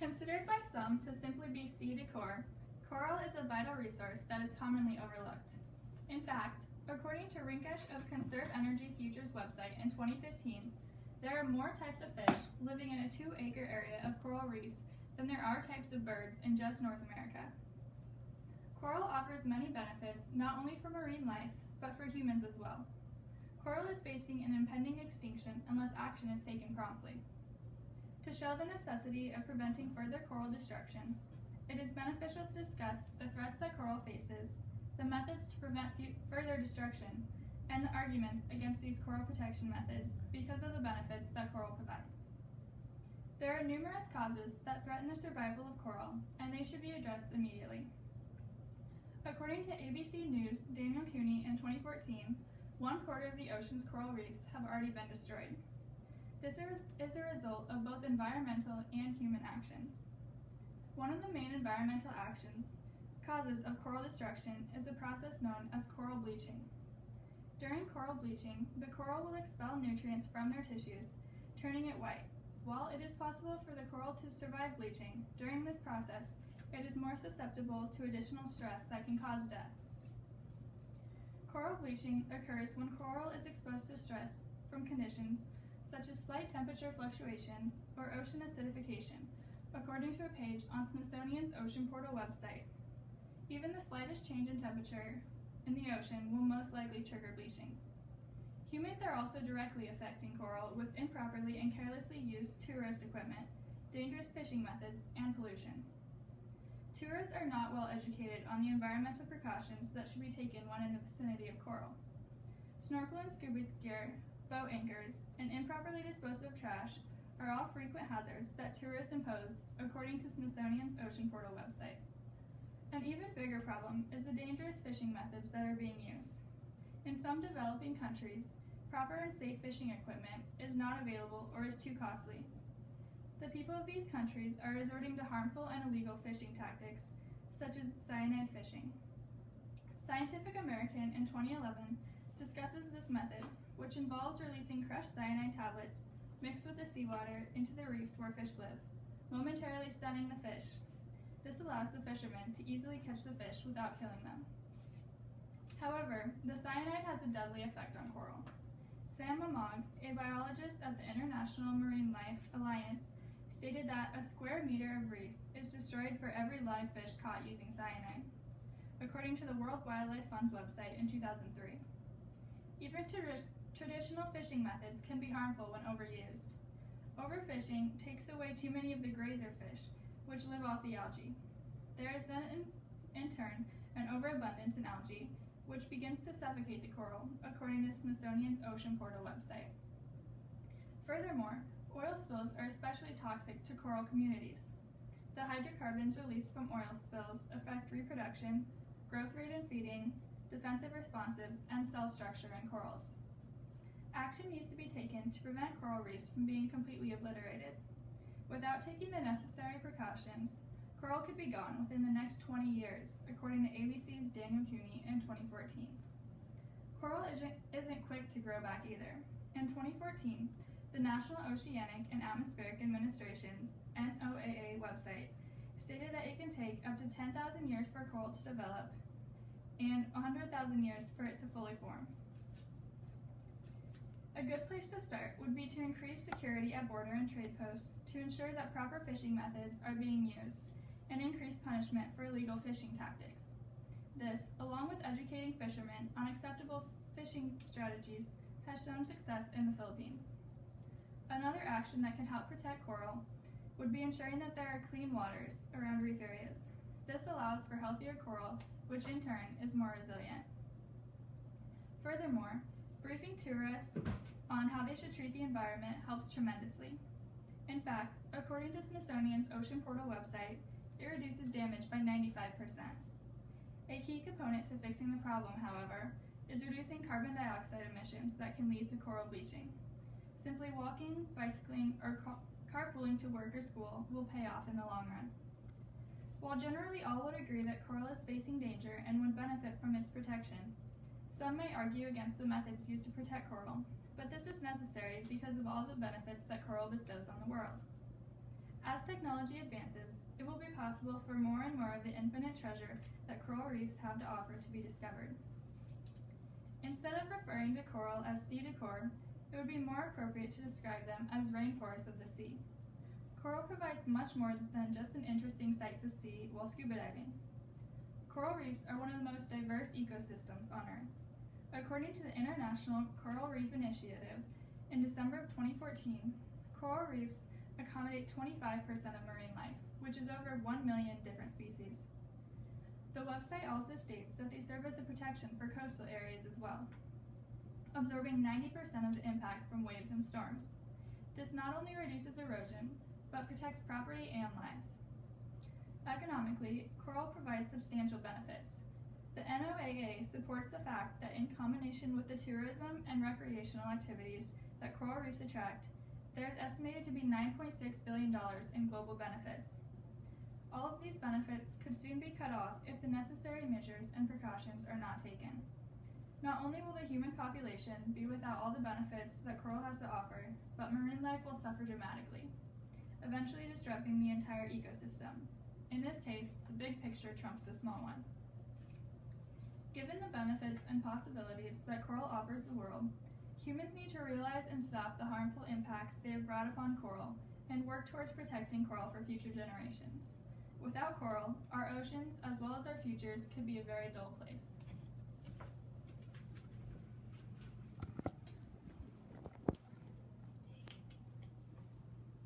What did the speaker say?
Considered by some to simply be ci decor, coral is a vital resource that is commonly overlooked. In fact, according to Rinkesh of Conserve Energy Futures website in 2015, there are more types of fish living in a 2-acre area of coral reef than there are types of birds in just North America. Coral offers many benefits not only for marine life, but for humans as well. Coral is facing an impending extinction unless action is taken promptly. To show the necessity of preventing further coral destruction, it is beneficial to discuss the threats that coral faces, the methods to prevent further destruction, and the arguments against these coral protection methods because of the benefits that coral provides. There are numerous causes that threaten the survival of coral, and they should be addressed immediately. According to ABC News' Daniel Cooney in 2014, 1/4 of the ocean's coral reefs have already been destroyed. This is a result of both environmental and human actions. One of the main environmental causes of coral destruction is a process known as coral bleaching. During coral bleaching, the coral will expel nutrients from their tissues, turning it white. While it is possible for the coral to survive bleaching, during this process, it is more susceptible to additional stress that can cause death. Coral bleaching occurs when coral is exposed to stress from conditions such as slight temperature fluctuations or ocean acidification, according to a page on Smithsonian's Ocean Portal website. Even the slightest change in temperature in the ocean will most likely trigger bleaching. Humans are also directly affecting coral with improperly and carelessly used tourist equipment, dangerous fishing methods, and pollution. Tourists are not well educated on the environmental precautions that should be taken when in the vicinity of coral. Snorkel and scuba gear, boat anchors, and improperly disposed of trash are all frequent hazards that tourists impose, according to Smithsonian's Ocean Portal website. An even bigger problem is the dangerous fishing methods that are being used. In some developing countries, proper and safe fishing equipment is not available or is too costly. The people of these countries are resorting to harmful and illegal fishing tactics, such as cyanide fishing. Scientific American in 2011 discusses this method, which involves releasing crushed cyanide tablets mixed with the seawater into the reefs where fish live, momentarily stunning the fish. This allows the fishermen to easily catch the fish without killing them. However, the cyanide has a deadly effect on coral. Sam Mamog, a biologist at the International Marine Life Alliance, stated that a square meter of reef is destroyed for every live fish caught using cyanide, according to the World Wildlife Fund's website in 2003. Even traditional fishing methods can be harmful when overused. Overfishing takes away too many of the grazer fish, which live off the algae. There is then, in turn, an overabundance in algae, which begins to suffocate the coral, according to Smithsonian's Ocean Portal website. Furthermore, oil spills are especially toxic to coral communities. The hydrocarbons released from oil spills affect reproduction, growth rate and feeding, defensive responsive, and cell structure in corals. Action needs to be taken to prevent coral reefs from being completely obliterated. Without taking the necessary precautions, coral could be gone within the next 20 years, according to ABC's Daniel Cooney in 2014. Coral isn't quick to grow back either. In 2014, the National Oceanic and Atmospheric Administration's NOAA website stated that it can take up to 10,000 years for coral to develop and 100,000 years for it to fully form. A good place to start would be to increase security at border and trade posts to ensure that proper fishing methods are being used and increase punishment for illegal fishing tactics. This, along with educating fishermen on acceptable fishing strategies, has shown success in the Philippines. Another action that can help protect coral would be ensuring that there are clean waters around reef areas. This allows for healthier coral, which in turn is more resilient. Furthermore, briefing tourists on how they should treat the environment helps tremendously. In fact, according to Smithsonian's Ocean Portal website, it reduces damage by 95%. A key component to fixing the problem, however, is reducing carbon dioxide emissions that can lead to coral bleaching. Simply walking, bicycling, or carpooling to work or school will pay off in the long run. While generally all would agree that coral is facing danger and would benefit from its protection, some may argue against the methods used to protect coral, but this is necessary because of all the benefits that coral bestows on the world. As technology advances, it will be possible for more and more of the infinite treasure that coral reefs have to offer to be discovered. Instead of referring to coral as sea decor, it would be more appropriate to describe them as rainforests of the sea. Coral provides much more than just an interesting sight to see while scuba diving. Coral reefs are one of the most diverse ecosystems on Earth. According to the International Coral Reef Initiative, in December of 2014, coral reefs accommodate 25% of marine life, which is over 1 million different species. The website also states that they serve as a protection for coastal areas as well, absorbing 90% of the impact from waves and storms. This not only reduces erosion, but protects property and lives. Economically, coral provides substantial benefits. The NOAA supports the fact that in combination with the tourism and recreational activities that coral reefs attract, there is estimated to be $9.6 billion in global benefits. All of these benefits could soon be cut off if the necessary measures and precautions are not taken. Not only will the human population be without all the benefits that coral has to offer, but marine life will suffer dramatically, eventually disrupting the entire ecosystem. In this case, the big picture trumps the small one. Given the benefits and possibilities that coral offers the world, humans need to realize and stop the harmful impacts they have brought upon coral and work towards protecting coral for future generations. Without coral, our oceans, as well as our futures, could be a very dull place.